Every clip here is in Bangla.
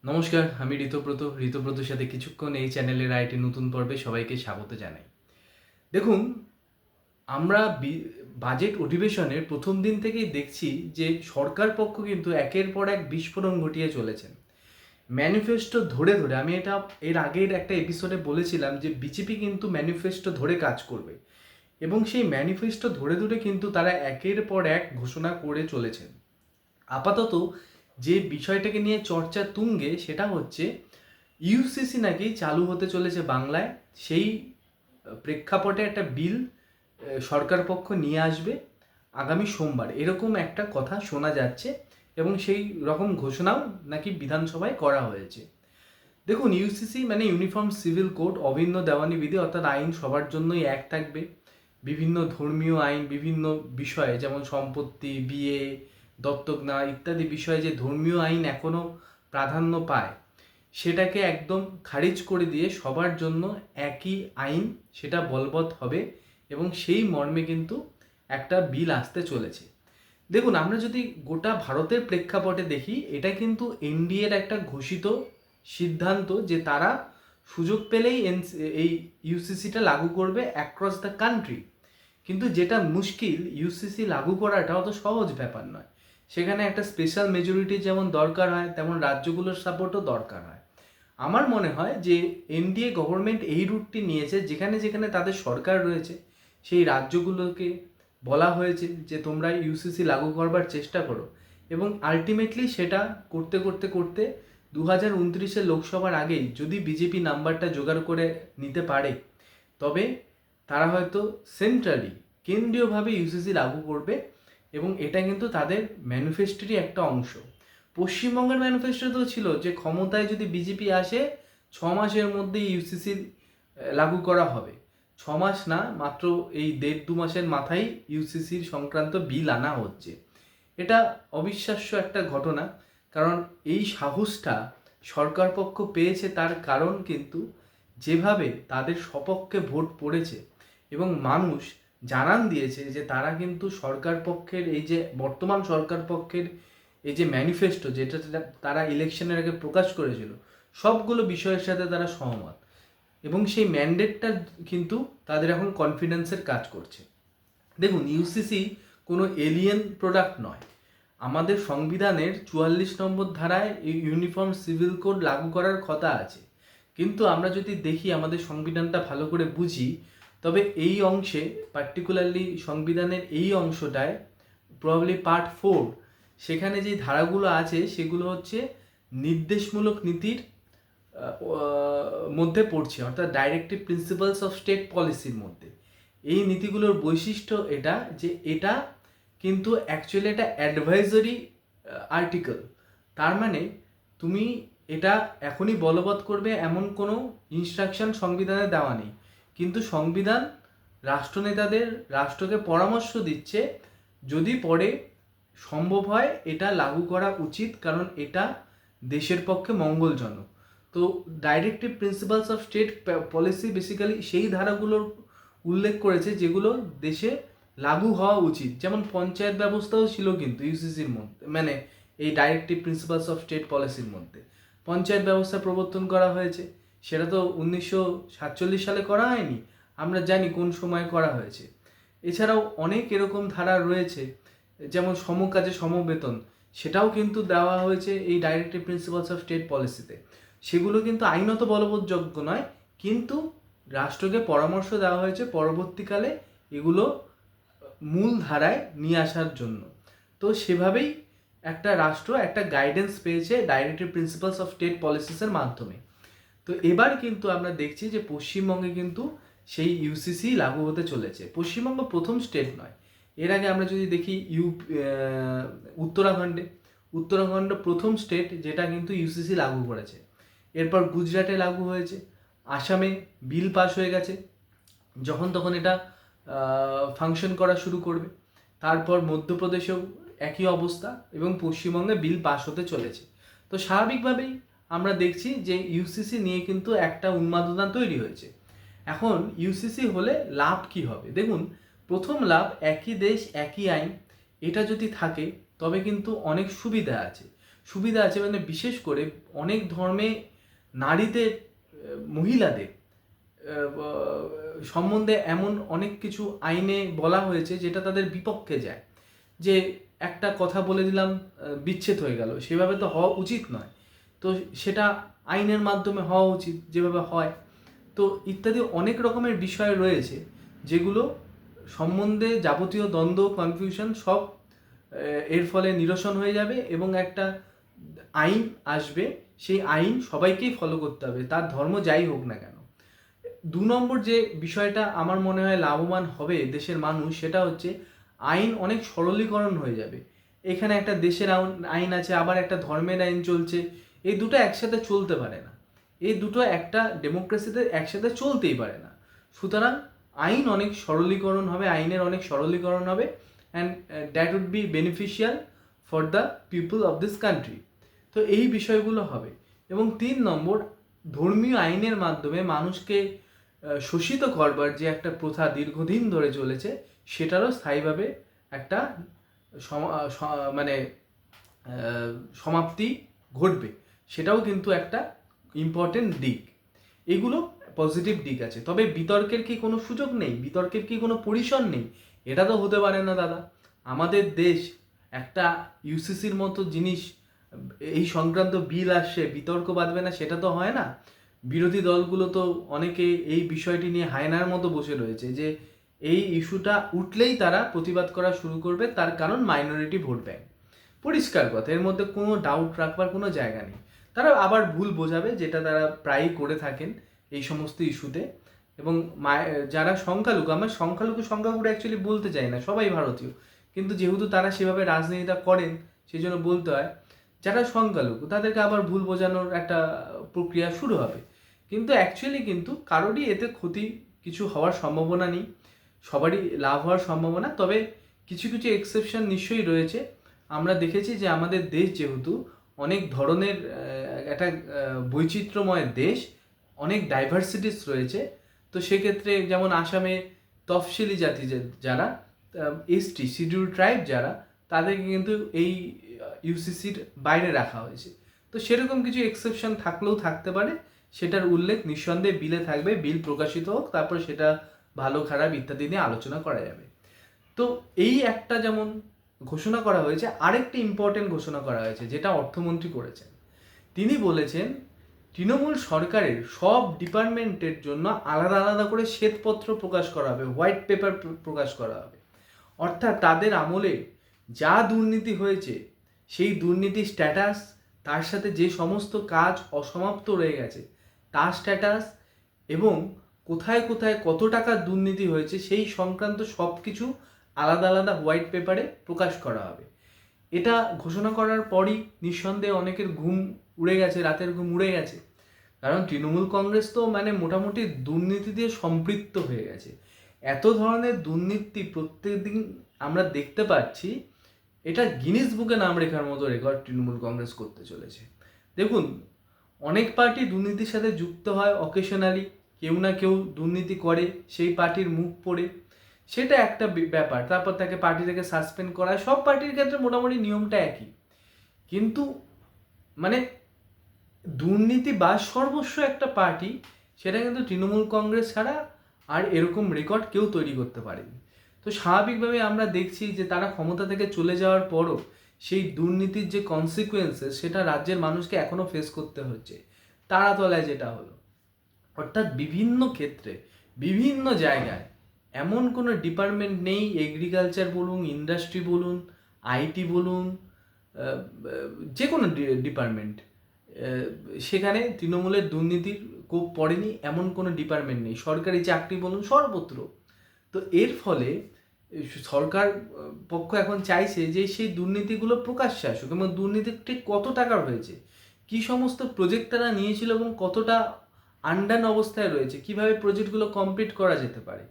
নমস্কার, আমি ঋতব্রতর সাথে কিছুক্ষণ এই চ্যানেলের আরেকটি নতুন পর্বে সবাইকে স্বাগত জানাই। দেখুন, আমরা বাজেট অধিবেশনের প্রথম দিন থেকেই দেখছি যে সরকার পক্ষ কিন্তু একের পর এক বিস্ফোরণ ঘটিয়ে চলেছেন। ম্যানিফেস্টো ধরে ধরে আমি এটা এর আগের একটা এপিসোডে বলেছিলাম যে বিজেপি কিন্তু ম্যানিফেস্টো ধরে কাজ করবে এবং সেই ম্যানিফেস্টো ধরে ধরে কিন্তু তারা একের পর এক ঘোষণা করে চলেছেন। আপাতত যে বিষয়টাকে নিয়ে চর্চা তুঙ্গে সেটা হচ্ছে ইউসিসি নাকি চালু হতে চলেছে বাংলায়। সেই প্রেক্ষাপটে একটা বিল সরকার পক্ষ নিয়ে আসবে আগামী সোমবার, এরকম একটা কথা শোনা যাচ্ছে এবং সেই রকম ঘোষণাও নাকি বিধানসভায় করা হয়েছে। দেখুন, ইউসিসি মানে ইউনিফর্ম সিভিল কোড, অভিন্ন দেওয়ানি বিধি, অর্থাৎ আইন সবার জন্যই এক থাকবে। বিভিন্ন ধর্মীয় আইন, বিভিন্ন বিষয়ে যেমন সম্পত্তি, বিয়ে, দত্তক নেওয়া ইত্যাদি বিষয়ে যে ধর্মীয় আইন এখনও প্রাধান্য পায় সেটাকে একদম খারিজ করে দিয়ে সবার জন্য একই আইন সেটা বলবৎ হবে এবং সেই মর্মে কিন্তু একটা বিল আসতে চলেছে। দেখুন, আমরা যদি গোটা ভারতের প্রেক্ষাপটে দেখি, এটা কিন্তু এনডিএর একটা ঘোষিত সিদ্ধান্ত যে তারা সুযোগ পেলেই এই ইউসিসিটা লাগু করবে অ্যাক্রস দ্য কান্ট্রি। কিন্তু যেটা মুশকিল, ইউসিসি লাগু করাটা অত সহজ ব্যাপার নয়। সেখানে একটা স্পেশাল মেজরিটি যেমন দরকার হয়, তেমন রাজ্যগুলোর সাপোর্টও দরকার হয়। আমার মনে হয় যে এনডিএ গভর্নমেন্ট এই রুটটি নিয়েছে, যেখানে যেখানে তাদের সরকার রয়েছে সেই রাজ্যগুলোকে বলা হয়েছে যে তোমরা ইউসিসি লাগু করবার চেষ্টা করো এবং আলটিমেটলি সেটা করতে করতে করতে 2029 লোকসভার আগেই যদি বিজেপি নাম্বারটা জোগাড় করে নিতে পারে, তবে তারা হয়তো সেন্ট্রালি কেন্দ্রীয়ভাবে ইউসিসি লাগু করবে এবং এটা কিন্তু তাদের ম্যানিফেস্টোরই একটা অংশ। পশ্চিমবঙ্গের ম্যানিফেস্টোতেও ছিল যে ক্ষমতায় যদি বিজেপি আসে 6 মাসের মধ্যে ইউসিসি লাগু করা হবে। 6 মাস না, মাত্র এই 1.5-2 মাসের মাথায় ইউসিসির সংক্রান্ত বিল আনা হচ্ছে। এটা অবিশ্বাস্য একটা ঘটনা, কারণ এই সাহসটা সরকার পক্ষ পেয়েছে তার কারণ কিন্তু যেভাবে তাদের সপক্ষে ভোট পড়েছে এবং মানুষ জানান দিয়েছে যে তারা কিন্তু সরকার পক্ষের এই যে বর্তমান সরকার পক্ষের এই যে ম্যানিফেস্টো যেটা তারা ইলেকশনের আগে প্রকাশ করেছিল, সবগুলো বিষয়ের সাথে তারা সহমত এবং সেই ম্যান্ডেটটা কিন্তু তাদের এখন কনফিডেন্সের কাজ করছে। দেখুন, ইউসিসি কোনো এলিয়েন প্রোডাক্ট নয়। আমাদের সংবিধানের 44 নম্বর ধারায় এই ইউনিফর্ম সিভিল কোড লাগু করার কথা আছে, কিন্তু আমরা যদি দেখি আমাদের সংবিধানটা ভালো করে বুঝি, তবে এই অংশে পার্টিকুলারলি সংবিধানের এই অংশটায় প্রবাবলি পার্ট 4, সেখানে যে ধারাগুলো আছে সেগুলো হচ্ছে নির্দেশমূলক নীতির মধ্যে পড়ছে, অর্থাৎ ডাইরেক্টিভ প্রিন্সিপালস অফ স্টেট পলিসির মধ্যে। এই নীতিগুলোর বৈশিষ্ট্য এটা যে এটা কিন্তু অ্যাকচুয়ালি একটা অ্যাডভাইজারি আর্টিকেল। তার মানে তুমি এটা এখনই বলবৎ করবে এমন কোনো ইনস্ট্রাকশন সংবিধানে দেওয়া নেই, কিন্তু সংবিধান রাষ্ট্রনেতাদের রাষ্ট্রকে পরামর্শ দিচ্ছে যদি পরে সম্ভব হয় এটা লাগু করা উচিত, কারণ এটা দেশের পক্ষে মঙ্গলজনক। তো directive principles of state policy basically সেই ধারাগুলোর উল্লেখ করেছে যেগুলো দেশে লাগু হওয়া উচিত। যেমন পঞ্চায়েত ব্যবস্থাও ছিল কিন্তু ইউসিসির মধ্যে, মানে এই ডাইরেক্টিভ প্রিন্সিপালস অফ স্টেট পলিসির মধ্যে পঞ্চায়েত ব্যবস্থা প্রবর্তন করা হয়েছে। সেটা তো 1947 সালে করা হয়নি, আমরা জানি কোন সময় করা হয়েছে। এছাড়াও অনেক এরকম ধারা রয়েছে, যেমন সমকাজে সমবেতন, সেটাও কিন্তু দেওয়া হয়েছে এই ডাইরেক্টিভ প্রিন্সিপালস অফ স্টেট পলিসিতে। সেগুলো কিন্তু আইনত বলবৎযোগ্য নয়, কিন্তু রাষ্ট্রকে পরামর্শ দেওয়া হয়েছে পরবর্তীকালে এগুলো মূল ধারায় নিয়ে আসার জন্য। তো সেভাবেই একটা রাষ্ট্র একটা গাইডেন্স পেয়েছে ডাইরেক্টিভ প্রিন্সিপালস অফ স্টেট পলিসিসের মাধ্যমে। তো এবার কিন্তু আমরা দেখছি যে পশ্চিমবঙ্গে কিন্তু সেই ইউসিসি লাগু হতে চলেছে। পশ্চিমবঙ্গ প্রথম স্টেট নয়, এর আগে আমরা যদি দেখি উত্তরাখণ্ডে প্রথম স্টেট যেটা কিন্তু ইউসিসি লাগু করেছে। এরপর গুজরাটে লাগু হয়েছে, আসামে বিল পাস হয়ে গেছে, যখন তখন এটা ফাংশন করা শুরু করবে। তারপর মধ্যপ্রদেশেও একই অবস্থা এবং পশ্চিমবঙ্গে বিল পাস হতে চলেছে। তো স্বাভাবিকভাবেই আমরা দেখছি যে ইউসিসি নিয়ে কিন্তু একটা উন্মাদনা তৈরি হয়েছে। এখন ইউসিসি হলে লাভ কি হবে? দেখুন, প্রথম লাভ একই দেশ একই আইন, এটা যদি থাকে তবে কিন্তু অনেক সুবিধা আছে। সুবিধা আছে, মানে বিশেষ করে অনেক ধর্মে নারীদের, মহিলাদের সম্বন্ধে এমন অনেক কিছু আইনে বলা হয়েছে যেটা তাদের বিপক্ষে যায়, যে একটা কথা বলে দিলাম বিচ্ছেদ হয়ে গেল, সেভাবে তো হওয়া উচিত নয়, তো সেটা আইনের মাধ্যমে হওয়া উচিত যেভাবে হয়। তো ইত্যাদি অনেক রকমের বিষয় রয়েছে যেগুলো সম্বন্ধে যাবতীয় দ্বন্দ্ব, কনফিউশন সব এর ফলে নিরসন হয়ে যাবে এবং একটা আইন আসবে, সেই আইন সবাইকেই ফলো করতে হবে, তার ধর্ম যাই হোক না কেন। 2 নম্বর যে বিষয়টা আমার মনে হয় লাভবান হবে দেশের মানুষ, সেটা হচ্ছে আইন অনেক সরলীকরণ হয়ে যাবে। এখানে একটা দেশের আইন আছে, আবার একটা ধর্মের আইন চলছে, এই দুটো একসাথে চলতে পারে না, এই দুটো একটা ডেমোক্রেসিতে একসাথে চলতেই পারে না। সুতরাং আইন অনেক সরলীকরণ হবে, আইনের অনেক সরলীকরণ হবে, and that would be beneficial for the people of this country. তো এই বিষয়গুলো হবে। এবং 3 নম্বর, ধর্মীয় আইনের মাধ্যমে মানুষকে শোষিত করবার যে একটা প্রথা দীর্ঘদিন ধরে চলেছে, সেটারও স্থায়ীভাবে একটা মানে সমাপ্তি ঘটবে, সেটাও কিন্তু একটা ইম্পর্টেন্ট দিক। এগুলো পজিটিভ দিক আছে। তবে বিতর্কের কি কোনো সুযোগ নেই? বিতর্কের কি কোনো পরিসর নেই? এটা তো হতে পারে না দাদা। আমাদের দেশ একটা ইউসিসির মতো জিনিস, এই সংক্রান্ত বিল আসছে, বিতর্ক বাঁধবে না, সেটা তো হয় না। বিরোধী দলগুলো তো অনেকে এই বিষয়টি নিয়ে হায়নার মতো বসে রয়েছে, যে এই ইস্যুটা উঠলেই তারা প্রতিবাদ করা শুরু করবে, তার কারণ মাইনরিটি ভোট ব্যাংক। পরিষ্কার কথা, এর মধ্যে কোনো ডাউট রাখবার কোনো জায়গা নেই। তারা আবার ভুল বোঝাবে, যেটা তারা প্রায়ই করে থাকেন এই সমস্ত ইস্যুতে। এবং যারা সংখ্যালঘু, আমার সংখ্যাগুরু অ্যাকচুয়ালি বলতে চাই না, সবাই ভারতীয়, কিন্তু যেহেতু তারা সেভাবে রাজনীতিটা করেন সেই জন্য বলতে হয়। যারা সংখ্যালঘু তাদেরকে আবার ভুল বোঝানোর একটা প্রক্রিয়া শুরু হবে, কিন্তু অ্যাকচুয়ালি কিন্তু কারোরই এতে ক্ষতি কিছু হওয়ার সম্ভাবনা নেই, সবারই লাভ হওয়ার সম্ভাবনা। তবে কিছু কিছু এক্সেপশন নিশ্চয়ই রয়েছে। আমরা দেখেছি যে আমাদের দেশ যেহেতু অনেক ধরনের একটা বৈচিত্র্যময় দেশ, অনেক ডাইভার্সিটিস রয়েছে, তো সেক্ষেত্রে যেমন আসামে তফসিলি জাতি যারা, এসটি শিডিউল ট্রাইব যারা, তাদেরকে কিন্তু এই ইউসিসির বাইরে রাখা হয়েছে। তো সেরকম কিছু এক্সেপশন থাকলেও থাকতে পারে, সেটার উল্লেখ নিঃসন্দেহে বিলে থাকবে। বিল প্রকাশিত হোক, তারপর সেটা ভালো খারাপ ইত্যাদি নিয়ে আলোচনা করা যাবে। তো এই একটা যেমন ঘোষণা করা হয়েছে, আরেকটি ইম্পর্টেন্ট ঘোষণা করা হয়েছে যেটা অর্থমন্ত্রী করেছেন। তিনি বলেছেন তৃণমূল সরকারের সব ডিপার্টমেন্টের জন্য আলাদা আলাদা করে শ্বেতপত্র প্রকাশ করা হবে, হোয়াইট পেপার প্রকাশ করা হবে। অর্থাৎ তাদের আমলে যা দুর্নীতি হয়েছে সেই দুর্নীতির স্ট্যাটাস, তার সাথে যে সমস্ত কাজ অসমাপ্ত রয়ে গেছে তার স্ট্যাটাস, এবং কোথায় কোথায় কত টাকার দুর্নীতি হয়েছে সেই সংক্রান্ত সব কিছু আলাদা আলাদা হোয়াইট পেপারে প্রকাশ করা হবে। এটা ঘোষণা করার পরই নিঃসন্দেহে অনেকের ঘুম উড়ে গেছে, রাতের ঘুম উড়ে গেছে। কারণ তৃণমূল কংগ্রেস তো মানে মোটামুটি দুর্নীতি দিয়ে সম্পৃক্ত হয়ে গেছে। এত ধরনের দুর্নীতি প্রত্যেক দিন আমরা দেখতে পাচ্ছি, এটা গিনিস বুকে নাম রেখার মতো রেকর্ড তৃণমূল কংগ্রেস করতে চলেছে। দেখুন, অনেক পার্টি দুর্নীতির সাথে যুক্ত হয় অকেশনালি, কেউ না কেউ দুর্নীতি করে সেই পার্টির মুখ পড়ে, সেটা একটা ব্যাপার। তারপর তাকে পার্টি থেকে সাসপেন্ড করা, সব পার্টির ক্ষেত্রে মোটামুটি নিয়মটা একই। কিন্তু মানে দুর্নীতি বা সর্বস্ব একটা পার্টি, সেটা কিন্তু তৃণমূল কংগ্রেস ছাড়া আর এরকম রেকর্ড কেউ তৈরি করতে পারেনি। তো স্বাভাবিকভাবে আমরা দেখছি যে তারা ক্ষমতা থেকে চলে যাওয়ার পরও সেই দুর্নীতির যে কনসিকুয়েন্সেস, সেটা রাজ্যের মানুষকে এখনও ফেস করতে হচ্ছে। তারাতলায় যেটা হলো, অর্থাৎ বিভিন্ন ক্ষেত্রে বিভিন্ন জায়গায় এমন কোনো ডিপার্টমেন্ট নেই, এগ্রিকালচার বলুন, ইন্ডাস্ট্রি বলুন, আইটি বলুন, যে কোনো ডিপার্টমেন্ট, সেখানে তৃণমূলের দুর্নীতির কোপ পড়েনি এমন কোনো ডিপার্টমেন্ট নেই। সরকারি চাকরি বলুন, সর্বত্র। তো এর ফলে সরকার পক্ষ এখন চাইছে যে সেই দুর্নীতিগুলো প্রকাশ্যে আসুক, এবং দুর্নীতি ঠিক কত টাকার হয়েছে, কী সমস্ত প্রজেক্ট তারা নিয়েছিল এবং কতটা আন্ডান অবস্থায় রয়েছে, কিভাবে প্রজেক্টগুলো কমপ্লিট করা যেতে পারে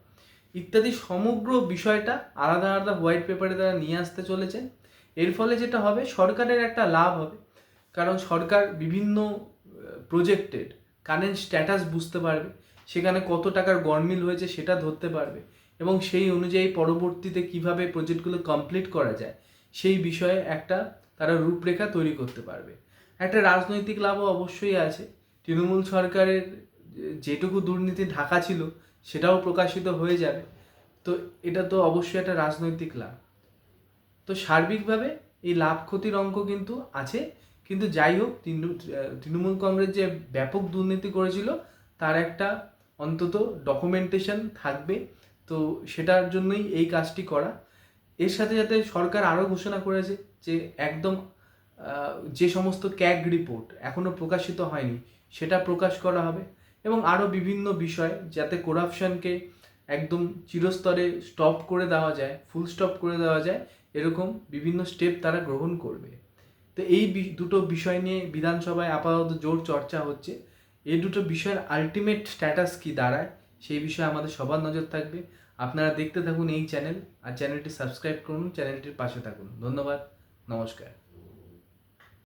ইত্যাদি সমগ্র বিষয়টা আলাদা আলাদা হোয়াইট পেপারে তারা নিয়ে আসতে চলেছেন। এর ফলে যেটা হবে, সরকারের একটা লাভ হবে, কারণ সরকার বিভিন্ন প্রজেক্টের কারেন্ট স্ট্যাটাস বুঝতে পারবে, সেখানে কত টাকার গরমিল হয়েছে সেটা ধরতে পারবে, এবং সেই অনুযায়ী পরবর্তীতে কিভাবে প্রজেক্টগুলো কমপ্লিট করা যায় সেই বিষয়ে একটা তারা রূপরেখা তৈরি করতে পারবে। একটা রাজনৈতিক লাভও অবশ্যই আছে। তৃণমূল সরকারের যেটুকু দুর্নীতি ঢাকা ছিল সেটাও প্রকাশিত হয়ে যাবে, তো এটা তো অবশ্যই একটা রাজনৈতিক লাভ। তো সার্বিকভাবে এই লাভ ক্ষতির অঙ্ক কিন্তু আছে, কিন্তু যাই হোক তৃণমূল কংগ্রেস যে ব্যাপক দুর্নীতি করেছিল তার একটা অন্তত ডকুমেন্টেশন থাকবে, তো সেটার জন্যই এই কাজটি করা। এর সাথে সাথে সরকার আরও ঘোষণা করেছে যে একদম যে সমস্ত ক্যাগ রিপোর্ট এখনও প্রকাশিত হয়নি সেটা প্রকাশ করা হবে, এবং আরও বিভিন্ন বিষয় যাতে করাপশনকে একদম চিরস্তরে স্টপ করে দেওয়া যায়, ফুল স্টপ করে দেওয়া যায়, এরকম বিভিন্ন স্টেপ তারা গ্রহণ করবে। তো এই দুটো বিষয় নিয়ে বিধানসভায় আপাতত জোর চর্চা হচ্ছে। এই দুটো বিষয়ের আলটিমেট স্ট্যাটাস কি দাঁড়ায় সেই বিষয়ে আমাদের সবার নজর থাকবে। আপনারা দেখতে থাকুন এই চ্যানেল, আর চ্যানেলটি সাবস্ক্রাইব করুন, চ্যানেলটির পাশে থাকুন। ধন্যবাদ, নমস্কার।